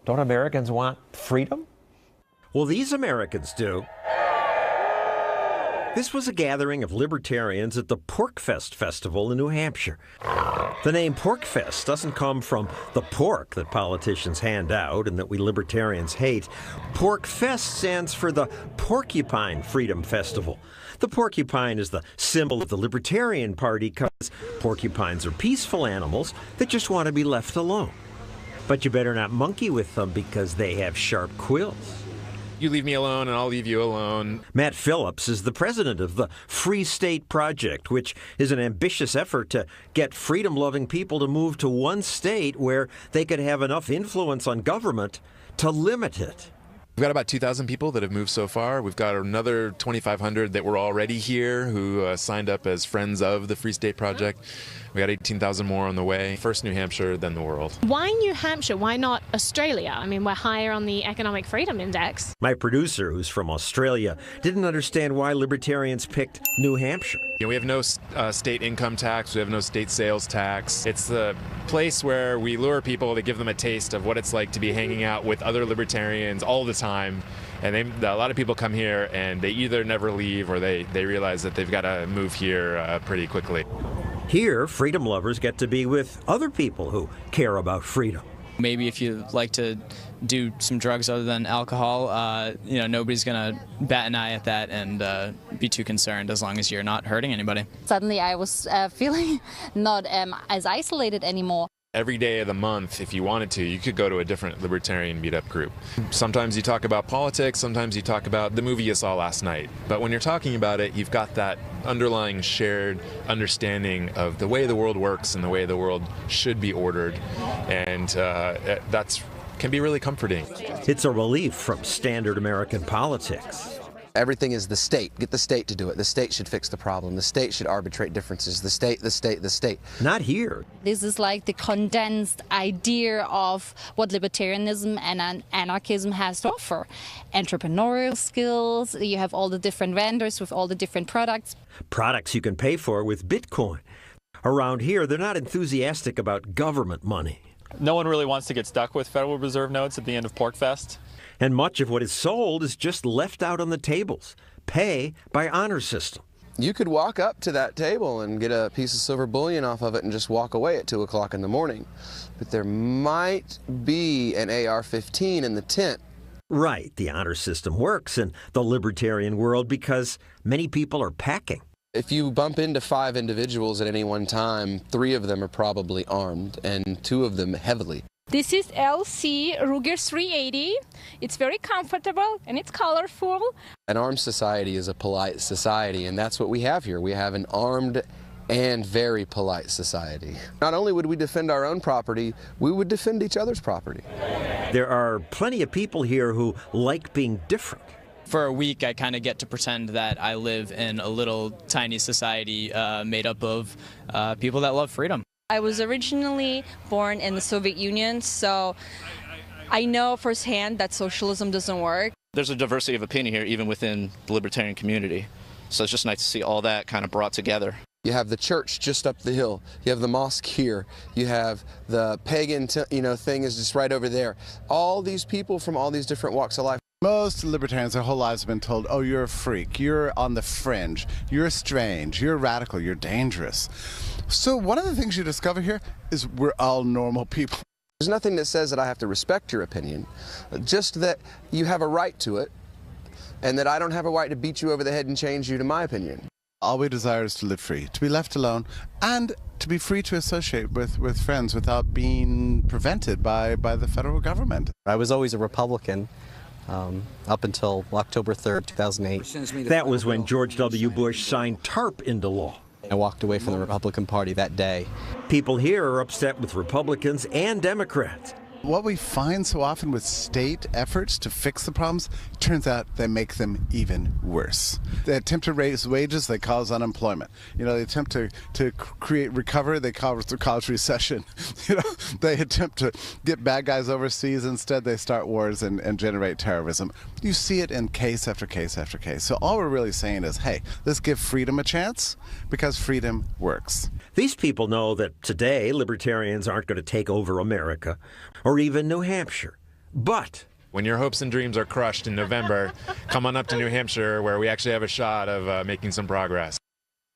Don't Americans want freedom? Well, these Americans do. This was a gathering of libertarians at the Porcfest festival in New Hampshire. The name Porcfest doesn't come from the pork that politicians hand out and that we libertarians hate. Porcfest stands for the Porcupine Freedom Festival. The porcupine is the symbol of the Libertarian Party because porcupines are peaceful animals that just want to be left alone. But you better not monkey with them because they have sharp quills. You leave me alone and I'll leave you alone. Matt Phillips is the president of the Free State Project, which is an ambitious effort to get freedom-loving people to move to one state where they could have enough influence on government to limit it. We've got about 2,000 people that have moved so far. We've got another 2,500 that were already here who signed up as friends of the Free State Project. We got 18,000 more on the way. First New Hampshire, then the world. Why New Hampshire? Why not Australia? I mean, we're higher on the Economic Freedom Index. My producer, who's from Australia, didn't understand why libertarians picked New Hampshire. We have no state income tax. We have no state sales tax. It's the place where we lure people to give them a taste of what it's like to be hanging out with other libertarians all the time. And a lot of people come here and they either never leave or they realize that they've got to move here pretty quickly. Here, freedom lovers get to be with other people who care about freedom. Maybe if you like to do some drugs other than alcohol, nobody's going to bat an eye at that and be too concerned as long as you're not hurting anybody. Suddenly I was feeling not as isolated anymore. Every day of the month, if you wanted to, you could go to a different libertarian meetup group. Sometimes you talk about politics, sometimes you talk about the movie you saw last night. But when you're talking about it, you've got that underlying shared understanding of the way the world works and the way the world should be ordered. And that can be really comforting. It's a relief from standard American politics. Everything is the state. Get the state to do it. The state should fix the problem. The state should arbitrate differences. The state, the state, the state. Not here. This is like the condensed idea of what libertarianism and anarchism has to offer. Entrepreneurial skills, you have all the different vendors with all the different products. Products you can pay for with Bitcoin. Around here, they're not enthusiastic about government money. No one really wants to get stuck with Federal Reserve notes at the end of Porcfest. And much of what is sold is just left out on the tables. Pay by honor system. You could walk up to that table and get a piece of silver bullion off of it and just walk away at 2 o'clock in the morning. But there might be an AR-15 in the tent. Right. The honor system works in the libertarian world because many people are packing. If you bump into 5 individuals at any one time, 3 of them are probably armed and 2 of them heavily. This is LC Ruger 380. It's very comfortable and it's colorful. An armed society is a polite society, and that's what we have here. We have an armed and very polite society. Not only would we defend our own property, we would defend each other's property. There are plenty of people here who like being different. For a week, I kind of get to pretend that I live in a little tiny society made up of people that love freedom. I was originally born in the Soviet Union, so I know firsthand that socialism doesn't work. There's a diversity of opinion here, even within the libertarian community. So it's just nice to see all that kind of brought together. You have the church just up the hill. You have the mosque here. You have the pagan, thing is just right over there. All these people from all these different walks of life. Most libertarians their whole lives have been told, oh, you're a freak, you're on the fringe, you're strange, you're radical, you're dangerous. So one of the things you discover here is we're all normal people. There's nothing that says that I have to respect your opinion, just that you have a right to it, and that I don't have a right to beat you over the head and change you to my opinion. All we desire is to live free, to be left alone, and to be free to associate with friends without being prevented by the federal government. I was always a Republican. Up until October 3rd, 2008. That was when George W. Bush signed TARP into law. I walked away from the Republican Party that day. People here are upset with Republicans and Democrats. What we find so often with state efforts to fix the problems, turns out they make them even worse. They attempt to raise wages, they cause unemployment. They attempt to create recovery, they cause recession. They attempt to get bad guys overseas, instead they start wars and generate terrorism. You see it in case after case after case. So all we're really saying is, hey, let's give freedom a chance, because freedom works. These people know that today libertarians aren't going to take over America or even New Hampshire. But when your hopes and dreams are crushed in November, come on up to New Hampshire where we actually have a shot of making some progress.